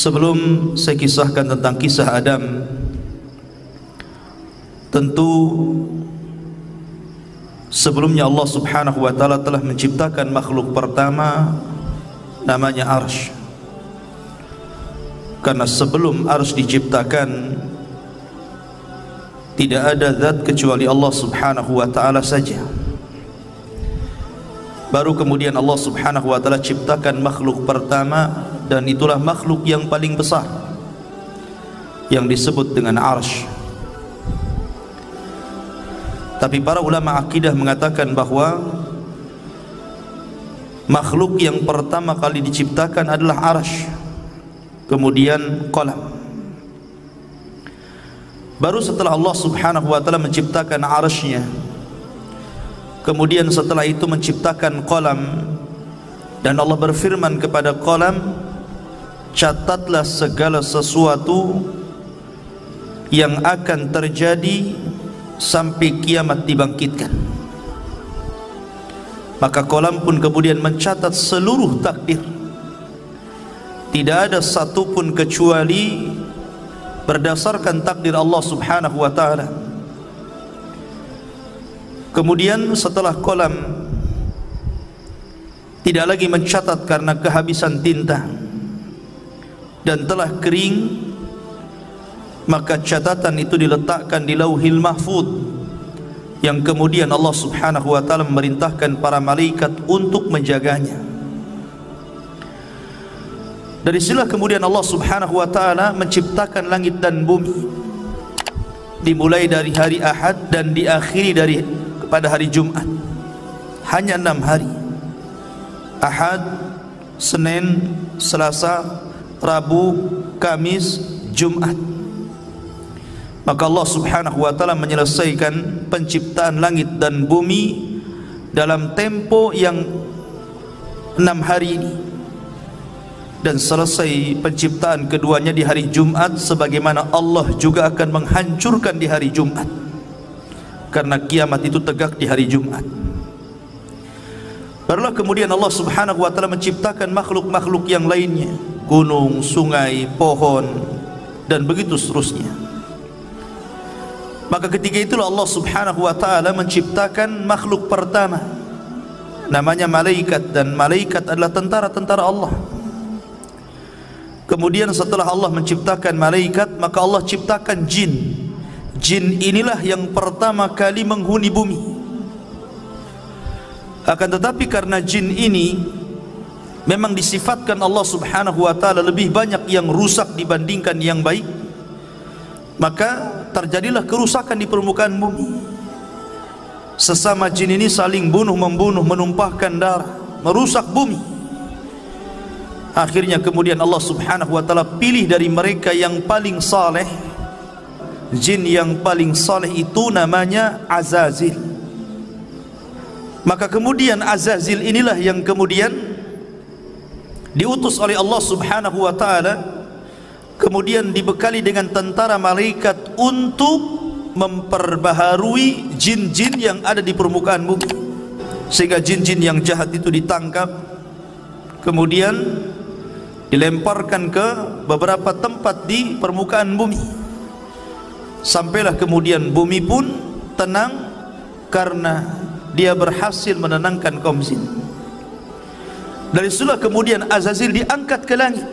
Sebelum saya kisahkan tentang kisah Adam, tentu sebelumnya Allah Subhanahu wa taala telah menciptakan makhluk pertama namanya Arsy. Karena sebelum Arsy diciptakan tidak ada zat kecuali Allah Subhanahu wa taala saja. Baru kemudian Allah Subhanahu wa taala ciptakan makhluk pertama, dan itulah makhluk yang paling besar yang disebut dengan Arsy. Tapi para ulama akidah mengatakan bahwa makhluk yang pertama kali diciptakan adalah Arsy, kemudian qalam. Baru setelah Allah Subhanahu wa taala menciptakan Arsy-nya, kemudian setelah itu menciptakan qalam, dan Allah berfirman kepada qalam, catatlah segala sesuatu yang akan terjadi sampai kiamat dibangkitkan. Maka qalam pun kemudian mencatat seluruh takdir. Tidak ada satupun kecuali berdasarkan takdir Allah Subhanahu wa taala. Kemudian setelah qalam tidak lagi mencatat karena kehabisan tinta dan telah kering, maka catatan itu diletakkan di Lauhil Mahfuz, yang kemudian Allah Subhanahu wa taala memerintahkan para malaikat untuk menjaganya. Dari sinilah kemudian Allah Subhanahu wa taala menciptakan langit dan bumi, dimulai dari hari Ahad dan diakhiri pada hari Jumat. Hanya 6 hari: Ahad, Senin, Selasa, Rabu, Kamis, Jumat. Maka Allah Subhanahu wa taala menyelesaikan penciptaan langit dan bumi dalam tempo yang 6 hari ini, dan selesai penciptaan keduanya di hari Jumat, sebagaimana Allah juga akan menghancurkan di hari Jumat, karena kiamat itu tegak di hari Jumat. Barulah kemudian Allah Subhanahu wa taala menciptakan makhluk-makhluk yang lainnya, gunung, sungai, pohon, dan begitu seterusnya. Maka ketika itulah Allah Subhanahu wa taala menciptakan makhluk pertama namanya malaikat, dan malaikat adalah tentara-tentara Allah. Kemudian setelah Allah menciptakan malaikat, maka Allah ciptakan jin. Jin inilah yang pertama kali menghuni bumi. Akan tetapi karena jin ini memang disifatkan Allah Subhanahu wa taala lebih banyak yang rusak dibandingkan yang baik, maka terjadilah kerusakan di permukaan bumi. Sesama jin ini saling bunuh-membunuh, menumpahkan darah, merusak bumi. Akhirnya kemudian Allah Subhanahu wa taala pilih dari mereka yang paling saleh. Jin yang paling saleh itu namanya Azazil. Maka kemudian Azazil inilah yang kemudian diutus oleh Allah Subhanahu wa taala, kemudian dibekali dengan tentara malaikat untuk memperbaharui jin-jin yang ada di permukaan bumi, sehingga jin-jin yang jahat itu ditangkap, kemudian dilemparkan ke beberapa tempat di permukaan bumi. Sampailah kemudian bumi pun tenang karena dia berhasil menenangkan kaum jin. Dari situlah kemudian Azazil diangkat ke langit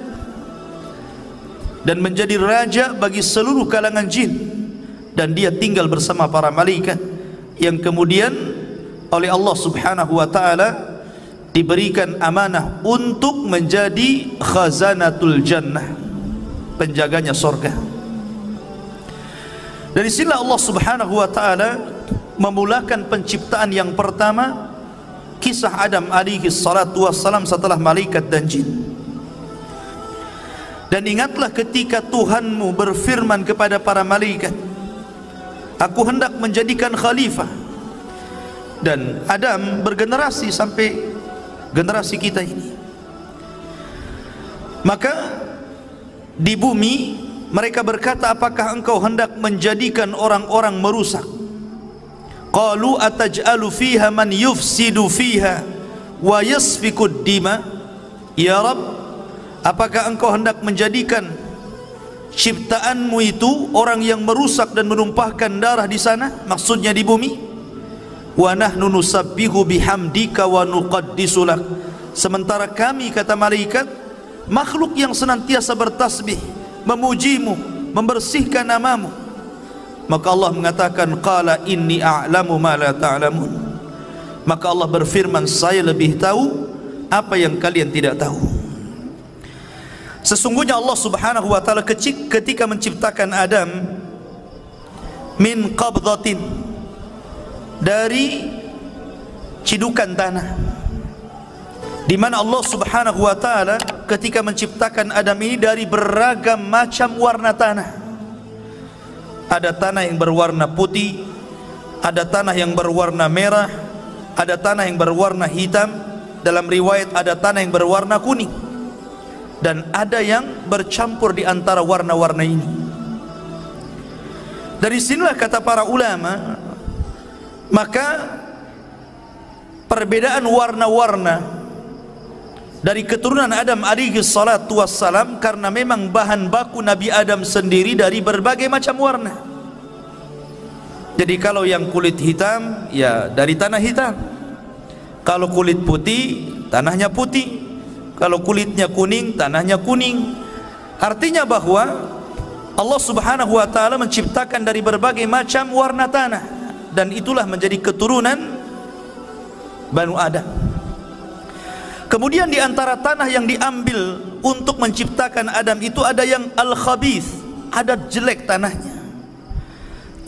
dan menjadi raja bagi seluruh kalangan jin, dan dia tinggal bersama para malaikat yang kemudian oleh Allah Subhanahu wa taala diberikan amanah untuk menjadi khazanatul jannah, penjaganya surga. Dari sini Allah Subhanahu wa taala memulakan penciptaan yang pertama, kisah Adam alaihi salatu wassalam setelah malaikat dan jin. Dan ingatlah ketika Tuhanmu berfirman kepada para malaikat, aku hendak menjadikan khalifah. Dan Adam bergenerasi sampai generasi kita ini. Maka di bumi mereka berkata, apakah engkau hendak menjadikan orang-orang merusak? Qalu ataj'alu fiha man yufsidu fiha wa yasfikud dima. Ya Rabb, apakah engkau hendak menjadikan ciptaanmu itu orang yang merusak dan menumpahkan darah di sana, maksudnya di bumi? Wa nahnu nusabbihu bihamdika wa nuqaddisu lak, sementara kami, kata malaikat, makhluk yang senantiasa bertasbih, memujimu, membersihkan namamu. Maka Allah mengatakan, qala inni a'lamu ma la ta'lamun. Maka Allah berfirman, saya lebih tahu apa yang kalian tidak tahu. Sesungguhnya Allah subhanahu wa ta'ala ketika menciptakan Adam min qabdatin, dari cidukan tanah, di mana Allah subhanahu wa ta'ala ketika menciptakan Adam ini dari beragam macam warna tanah. Ada tanah yang berwarna putih, ada tanah yang berwarna merah, ada tanah yang berwarna hitam, dalam riwayat ada tanah yang berwarna kuning, dan ada yang bercampur di antara warna-warna ini. Dari sinilah kata para ulama, maka perbedaan warna-warna dari keturunan Adam alaihi salatu wassalam karena memang bahan baku Nabi Adam sendiri dari berbagai macam warna. Jadi kalau yang kulit hitam, ya dari tanah hitam. Kalau kulit putih, tanahnya putih. Kalau kulitnya kuning, tanahnya kuning. Artinya bahwa Allah subhanahu wa ta'ala menciptakan dari berbagai macam warna tanah, dan itulah menjadi keturunan Banu Adam. Kemudian di antara tanah yang diambil untuk menciptakan Adam itu ada yang al-khabith, ada jelek tanahnya.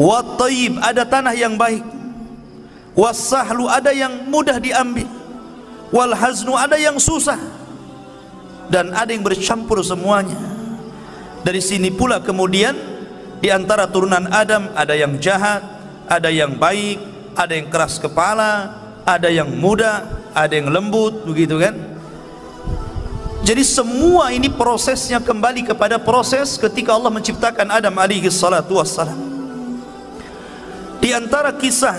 Wa tayyib, ada tanah yang baik. Was-sahlu, ada yang mudah diambil. Wal haznu, ada yang susah. Dan ada yang bercampur semuanya. Dari sini pula kemudian di antara turunan Adam ada yang jahat, ada yang baik, ada yang keras kepala, ada yang muda, ada yang lembut, begitu kan? Jadi semua ini prosesnya kembali kepada proses ketika Allah menciptakan Adam alaihi salatu wassalam. Di antara kisah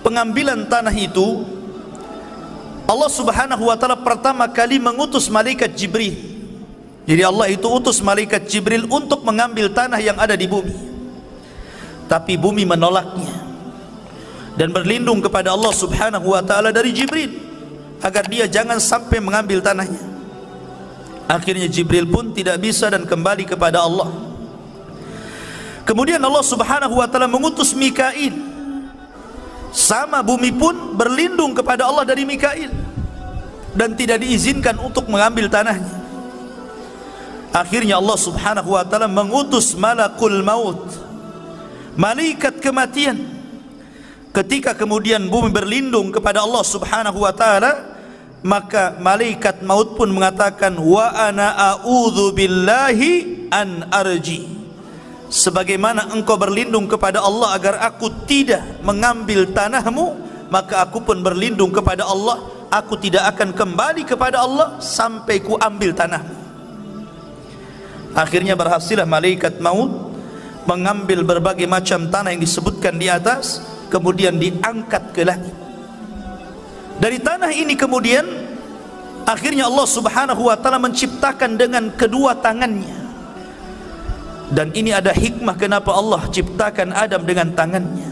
pengambilan tanah itu, Allah subhanahu wa ta'ala pertama kali mengutus malaikat Jibril. Jadi Allah itu utus malaikat Jibril untuk mengambil tanah yang ada di bumi. Tapi bumi menolaknya dan berlindung kepada Allah subhanahu wa ta'ala dari Jibril agar dia jangan sampai mengambil tanahnya. Akhirnya Jibril pun tidak bisa dan kembali kepada Allah. Kemudian Allah subhanahu wa ta'ala mengutus Mikail. Sama bumi pun berlindung kepada Allah dari Mikail dan tidak diizinkan untuk mengambil tanahnya. Akhirnya Allah subhanahu wa ta'ala mengutus malakul maut, malaikat kematian. Ketika kemudian bumi berlindung kepada Allah subhanahu wa ta'ala, maka malaikat maut pun mengatakan, wa ana a'udzu billahi an arji. Sebagaimana engkau berlindung kepada Allah agar aku tidak mengambil tanahmu, maka aku pun berlindung kepada Allah, aku tidak akan kembali kepada Allah sampai ku ambil tanahmu. Akhirnya berhasillah malaikat maut mengambil berbagai macam tanah yang disebutkan di atas, kemudian diangkat ke langit. Dari tanah ini kemudian akhirnya Allah subhanahu wa ta'ala menciptakan dengan kedua tangannya. Dan ini ada hikmah kenapa Allah ciptakan Adam dengan tangannya,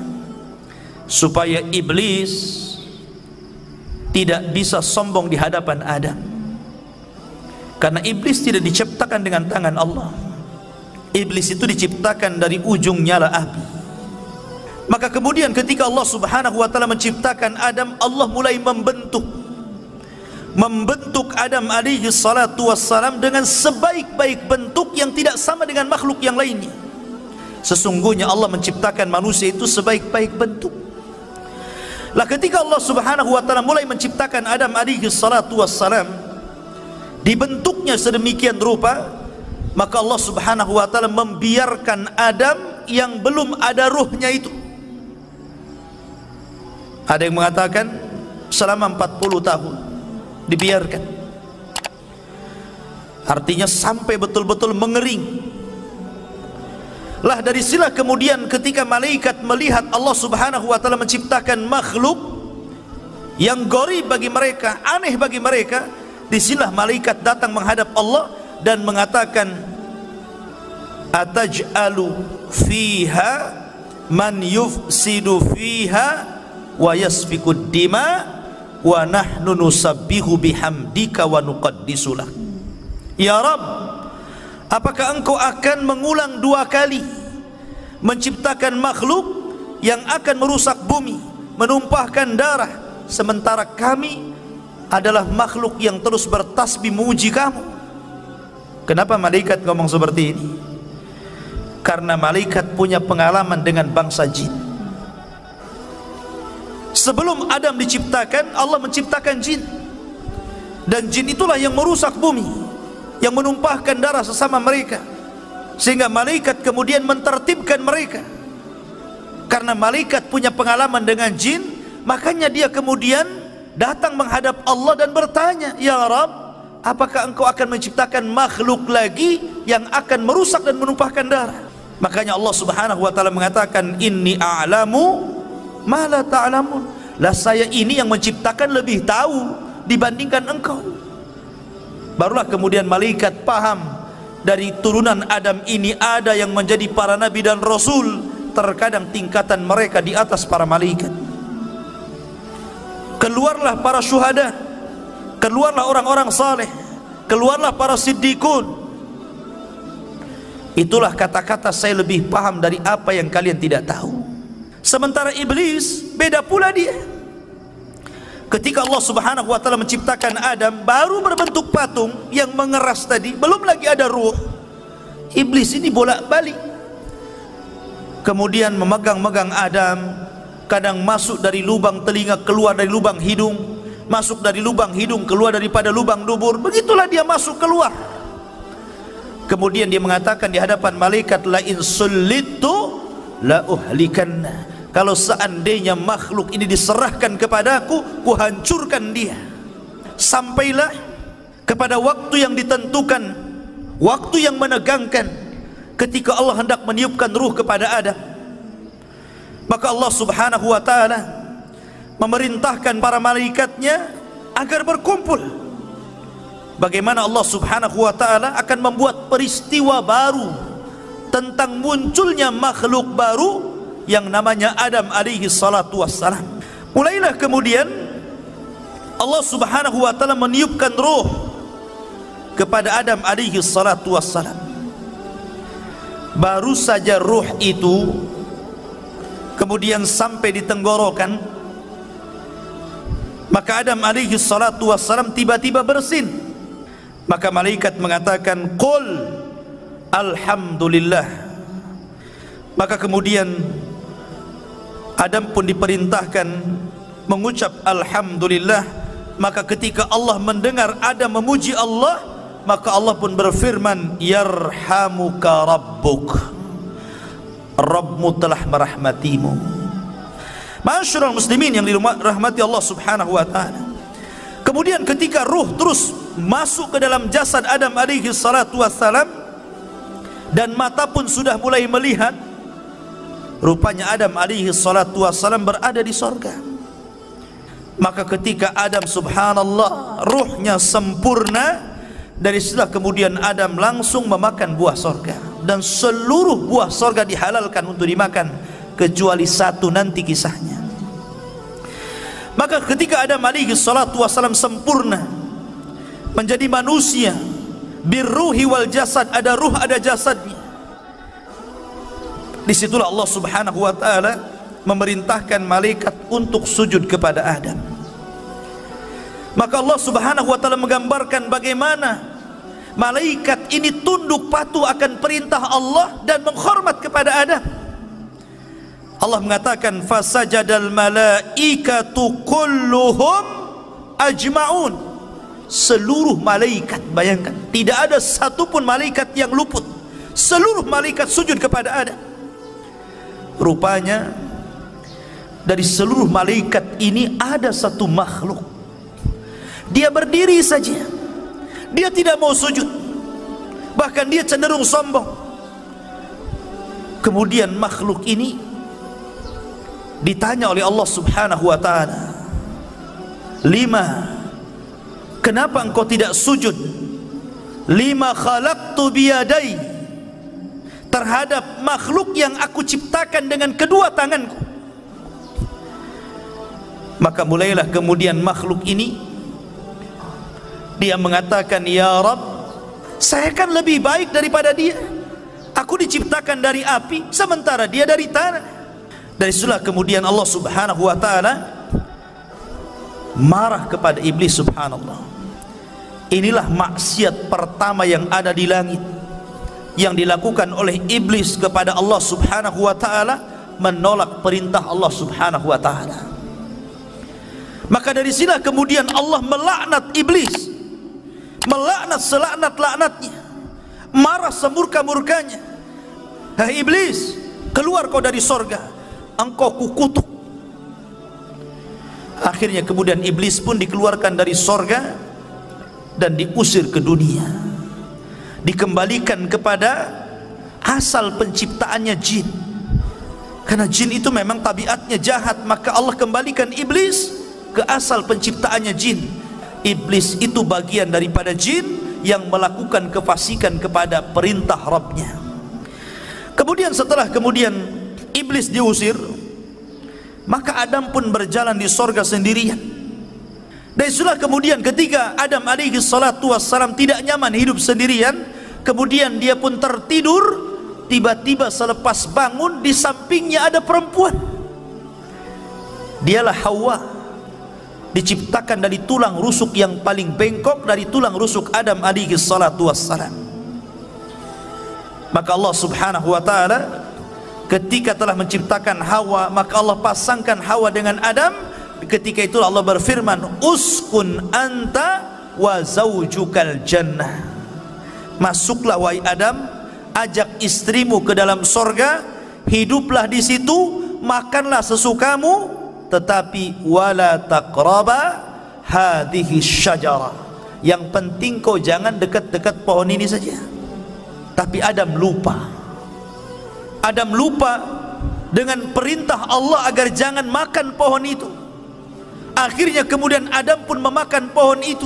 supaya iblis tidak bisa sombong di hadapan Adam. Karena iblis tidak diciptakan dengan tangan Allah. Iblis itu diciptakan dari ujung nyala api. Maka kemudian ketika Allah subhanahu wa ta'ala menciptakan Adam, Allah mulai membentuk Adam alaihi salatu wassalam dengan sebaik-baik bentuk yang tidak sama dengan makhluk yang lainnya. Sesungguhnya Allah menciptakan manusia itu sebaik-baik bentuk. Lah ketika Allah subhanahu wa ta'ala mulai menciptakan Adam alaihi salatu wassalam, dibentuknya sedemikian rupa, maka Allah subhanahu wa ta'ala membiarkan Adam yang belum ada ruhnya itu. Ada yang mengatakan selama 40 tahun dibiarkan, artinya sampai betul-betul mengering. Lah dari sinilah kemudian ketika malaikat melihat Allah subhanahu wa ta'ala menciptakan makhluk yang gharib bagi mereka, aneh bagi mereka, Disinilah malaikat datang menghadap Allah dan mengatakan, ataj'alu fiha man yufsidu fiha wa yasfikud dima wa nahnu nusabbihu bihamdika wa nuqaddisulah. Ya Rabb, apakah engkau akan mengulang 2 kali menciptakan makhluk yang akan merusak bumi, menumpahkan darah, sementara kami adalah makhluk yang terus bertasbih memuji kamu? Kenapa malaikat ngomong seperti ini? Karena malaikat punya pengalaman dengan bangsa jin. Sebelum Adam diciptakan, Allah menciptakan jin, dan jin itulah yang merusak bumi, yang menumpahkan darah sesama mereka, sehingga malaikat kemudian mentertibkan mereka. Karena malaikat punya pengalaman dengan jin, makanya dia kemudian datang menghadap Allah dan bertanya, ya Rabb, apakah engkau akan menciptakan makhluk lagi yang akan merusak dan menumpahkan darah? Makanya Allah Subhanahu wa taala mengatakan, inni a'lamu ma la ta'lamun. Lah saya ini yang menciptakan lebih tahu dibandingkan engkau. Barulah kemudian malaikat paham, dari turunan Adam ini ada yang menjadi para nabi dan rasul. Terkadang tingkatan mereka di atas para malaikat. Keluarlah para syuhada, keluarlah orang-orang saleh, keluarlah para siddiqun. Itulah kata-kata saya lebih paham dari apa yang kalian tidak tahu. Sementara iblis beda pula dia. Ketika Allah Subhanahu wa taala menciptakan Adam, baru berbentuk patung yang mengeras tadi, belum lagi ada ruh. Iblis ini bolak-balik, kemudian memegang-megang Adam, kadang masuk dari lubang telinga, keluar dari lubang hidung, masuk dari lubang hidung, keluar daripada lubang dubur. Begitulah dia masuk keluar. Kemudian dia mengatakan di hadapan malaikat, la in sullitu la uhlikanna. Kalau seandainya makhluk ini diserahkan kepadaku, ku hancurkan dia. Sampailah kepada waktu yang ditentukan, waktu yang menegangkan, ketika Allah hendak meniupkan ruh kepada Adam. Maka Allah Subhanahu wa taala memerintahkan para malaikatnya agar berkumpul. Bagaimana Allah Subhanahu wa taala akan membuat peristiwa baru tentang munculnya makhluk baru yang namanya Adam alaihi salatu wassalam. Mulailah kemudian Allah Subhanahu wa taala meniupkan ruh kepada Adam alaihi salatu wassalam. Baru saja ruh itu kemudian sampai di tenggorokan, maka Adam alaihi salatu wassalam tiba-tiba bersin. Maka malaikat mengatakan, qul alhamdulillah. Maka kemudian Adam pun diperintahkan mengucap alhamdulillah. Maka ketika Allah mendengar Adam memuji Allah, maka Allah pun berfirman, yarhamuka rabbuk, Rabbmu telah merahmatimu. Ma'asyiral muslimin yang dirahmati Allah Subhanahu wa taala. Kemudian ketika ruh terus masuk ke dalam jasad Adam alaihi salatu wassalam, dan mata pun sudah mulai melihat, rupanya Adam alaihi salatu wassalam berada di sorga. Maka ketika Adam, subhanallah, ruhnya sempurna, dari setelah kemudian Adam langsung memakan buah sorga, dan seluruh buah sorga dihalalkan untuk dimakan kecuali satu, nanti kisahnya. Maka ketika Adam alaihi salatu wassalam sempurna menjadi manusia, birruhi wal jasad, ada ruh ada jasadnya, disitulah Allah Subhanahu wa taala memerintahkan malaikat untuk sujud kepada Adam. Maka Allah Subhanahu wa taala menggambarkan bagaimana malaikat ini tunduk patuh akan perintah Allah dan menghormat kepada Adam. Allah mengatakan, fasajadal malaikatu kulluhum ajma'un. Seluruh malaikat, bayangkan, tidak ada satupun malaikat yang luput. Seluruh malaikat sujud kepada Adam. Rupanya dari seluruh malaikat ini ada satu makhluk, dia berdiri saja, dia tidak mau sujud, bahkan dia cenderung sombong. Kemudian makhluk ini ditanya oleh Allah Subhanahu wa taala, lima, kenapa engkau tidak sujud lima khalaqtu biyadai, terhadap makhluk yang aku ciptakan dengan kedua tanganku? Maka mulailah kemudian makhluk ini dia mengatakan, ya Rabb, saya kan lebih baik daripada dia. Aku diciptakan dari api sementara dia dari tanah. Dari situlah kemudian Allah Subhanahu wa ta'ala marah kepada iblis. Subhanallah, inilah maksiat pertama yang ada di langit yang dilakukan oleh iblis kepada Allah Subhanahu wa ta'ala, menolak perintah Allah Subhanahu wa ta'ala. Maka dari sinilah kemudian Allah melaknat iblis, melaknat selaknat-laknatnya, marah semurka-murkanya. Hai iblis, keluar kau dari sorga, engkau kukutuk. Akhirnya kemudian iblis pun dikeluarkan dari sorga dan diusir ke dunia, dikembalikan kepada asal penciptaannya, jin. Karena jin itu memang tabiatnya jahat, maka Allah kembalikan iblis ke asal penciptaannya, jin. Iblis itu bagian daripada jin yang melakukan kefasikan kepada perintah Rabbnya. Kemudian setelah kemudian iblis diusir, maka Adam pun berjalan di sorga sendirian. Dan itulah kemudian ketika Adam alaihi salatu wassalam tidak nyaman hidup sendirian, kemudian dia pun tertidur. Tiba-tiba selepas bangun, di sampingnya ada perempuan. Dialah Hawa, diciptakan dari tulang rusuk yang paling bengkok dari tulang rusuk Adam alaihi salatu wassalam. Maka Allah Subhanahu wa ta'ala ketika telah menciptakan Hawa, maka Allah pasangkan Hawa dengan Adam. Ketika itu Allah berfirman, uskun anta wa zaujukal jannah, masuklah wahai Adam, ajak istrimu ke dalam sorga, hiduplah di situ, makanlah sesukamu, tetapi wala taqraba hadhihi syajarah, yang penting kau jangan dekat-dekat pohon ini saja. Tapi Adam lupa. Adam lupa dengan perintah Allah agar jangan makan pohon itu. Akhirnya kemudian Adam pun memakan pohon itu.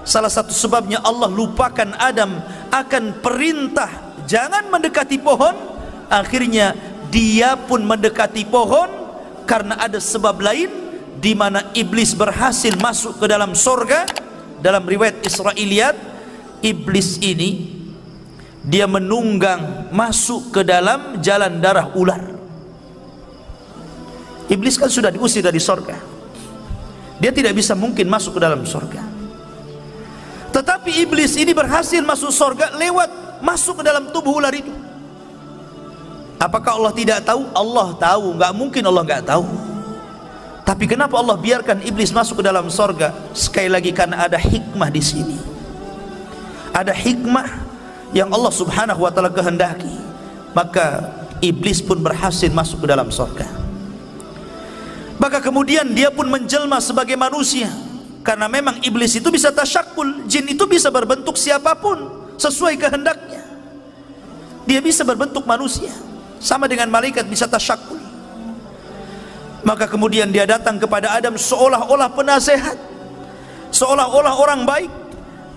Salah satu sebabnya Allah lupakan Adam akan perintah jangan mendekati pohon. Akhirnya dia pun mendekati pohon karena ada sebab lain, di mana iblis berhasil masuk ke dalam sorga. Dalam riwayat Israiliyat, iblis ini dia menunggang masuk ke dalam jalan darah ular. Iblis kan sudah diusir dari sorga, dia tidak bisa mungkin masuk ke dalam sorga. Tetapi iblis ini berhasil masuk sorga lewat masuk ke dalam tubuh ular itu. Apakah Allah tidak tahu? Allah tahu, nggak mungkin Allah nggak tahu. Tapi kenapa Allah biarkan iblis masuk ke dalam sorga? Sekali lagi karena ada hikmah di sini. Ada hikmah yang Allah Subhanahu wa ta'ala kehendaki. Maka iblis pun berhasil masuk ke dalam sorga. Maka kemudian dia pun menjelma sebagai manusia, karena memang iblis itu bisa tasyakul, jin itu bisa berbentuk siapapun sesuai kehendaknya. Dia bisa berbentuk manusia, sama dengan malaikat bisa tasyakul. Maka kemudian dia datang kepada Adam seolah-olah penasehat, seolah-olah orang baik,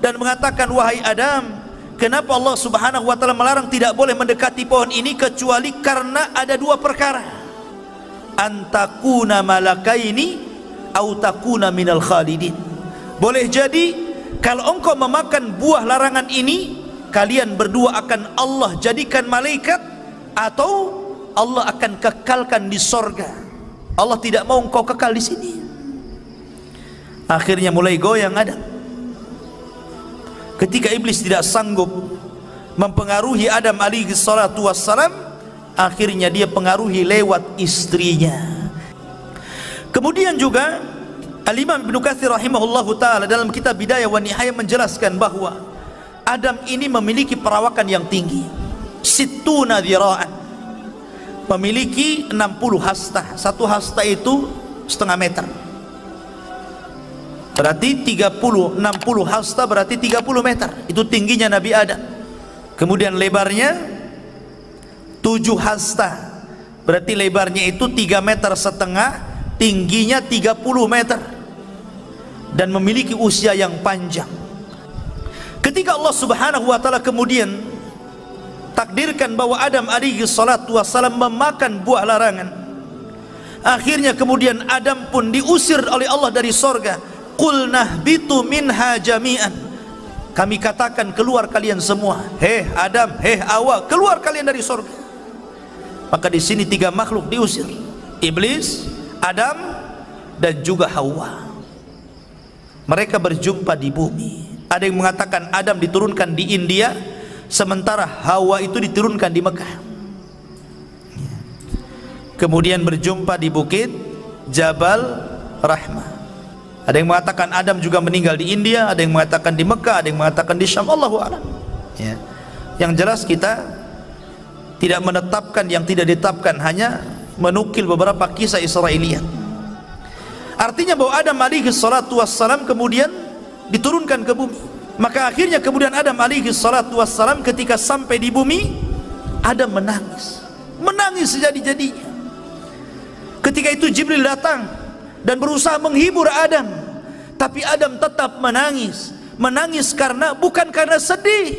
dan mengatakan, wahai Adam, kenapa Allah Subhanahu wa ta'ala melarang tidak boleh mendekati pohon ini kecuali karena ada dua perkara. Antakuna malakaini au takuna minal khalidin. Boleh jadi kalau engkau memakan buah larangan ini, kalian berdua akan Allah jadikan malaikat, atau Allah akan kekalkan di sorga. Allah tidak mau engkau kekal di sini. Akhirnya mulai goyang Adam. Ketika iblis tidak sanggup mempengaruhi Adam alaihi salatu wassalam, akhirnya dia pengaruhi lewat istrinya. Kemudian juga Al-Imam Ibnu Katsir rahimahullahu ta'ala dalam kitab Bidayah wa Nihayah menjelaskan bahwa Adam ini memiliki perawakan yang tinggi, sittuna dzira'an, memiliki 60 hasta. Satu hasta itu setengah meter, berarti 60 hasta berarti 30 meter. Itu tingginya Nabi Adam. Kemudian lebarnya 7 hasta, berarti lebarnya itu 3,5 meter, tingginya 30 meter. dan memiliki usia yang panjang. Ketika Allah Subhanahu wa taala kemudian takdirkan bahwa Adam alaihi salatu wassalam memakan buah larangan, akhirnya kemudian Adam pun diusir oleh Allah dari sorga. Qul nahbitu minha jami'an, kami katakan keluar kalian semua, hei Adam, hei Hawa, keluar kalian dari sorga. Maka di sini tiga makhluk diusir, iblis, Adam, dan juga Hawa. Mereka berjumpa di bumi. Ada yang mengatakan Adam diturunkan di India, sementara Hawa itu diturunkan di Mekah. Kemudian berjumpa di bukit Jabal Rahmah. Ada yang mengatakan Adam juga meninggal di India, ada yang mengatakan di Mekah, ada yang mengatakan di Syam. Allahu a'lam. Ya. Yang jelas kita tidak menetapkan yang tidak ditetapkan, hanya menukil beberapa kisah Israiliyat. Artinya bahwa Adam alaihi salatu wassalam kemudian diturunkan ke bumi. Maka akhirnya kemudian Adam alaihi salatu wassalam ketika sampai di bumi, Adam menangis, menangis sejadi-jadinya. Ketika itu Jibril datang dan berusaha menghibur Adam, tapi Adam tetap menangis. Menangis karena bukan karena sedih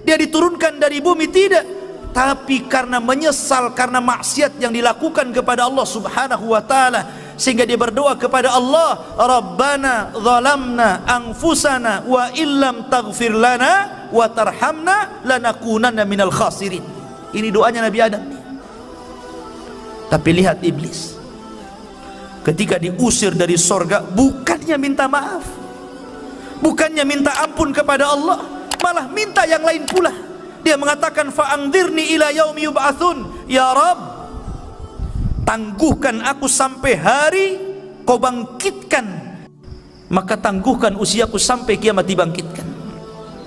dia diturunkan dari bumi, tidak, tapi karena menyesal karena maksiat yang dilakukan kepada Allah Subhanahu wa taala, sehingga dia berdoa kepada Allah, Rabbana zalamna anfusana wa illam taghfir lana wa tarhamna lanakunanna minal khasirin. Ini doanya Nabi Adam. Tapi lihat iblis, ketika diusir dari sorga, bukannya minta maaf, bukannya minta ampun kepada Allah, malah minta yang lain pula. Dia mengatakan, fa'angdirni ila yaumi yub'atsun, ya Rabb, tangguhkan aku sampai hari kau bangkitkan, maka tangguhkan usiaku sampai kiamat dibangkitkan.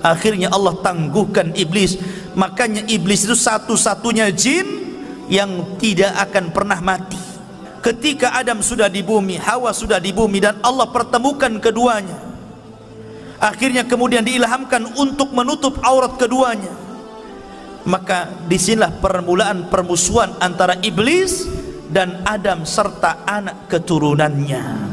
Akhirnya Allah tangguhkan iblis. Makanya iblis itu satu-satunya jin yang tidak akan pernah mati. Ketika Adam sudah di bumi, Hawa sudah di bumi, dan Allah pertemukan keduanya, akhirnya kemudian diilhamkan untuk menutup aurat keduanya. Maka disinilah permulaan permusuhan antara iblis dan Adam serta anak keturunannya.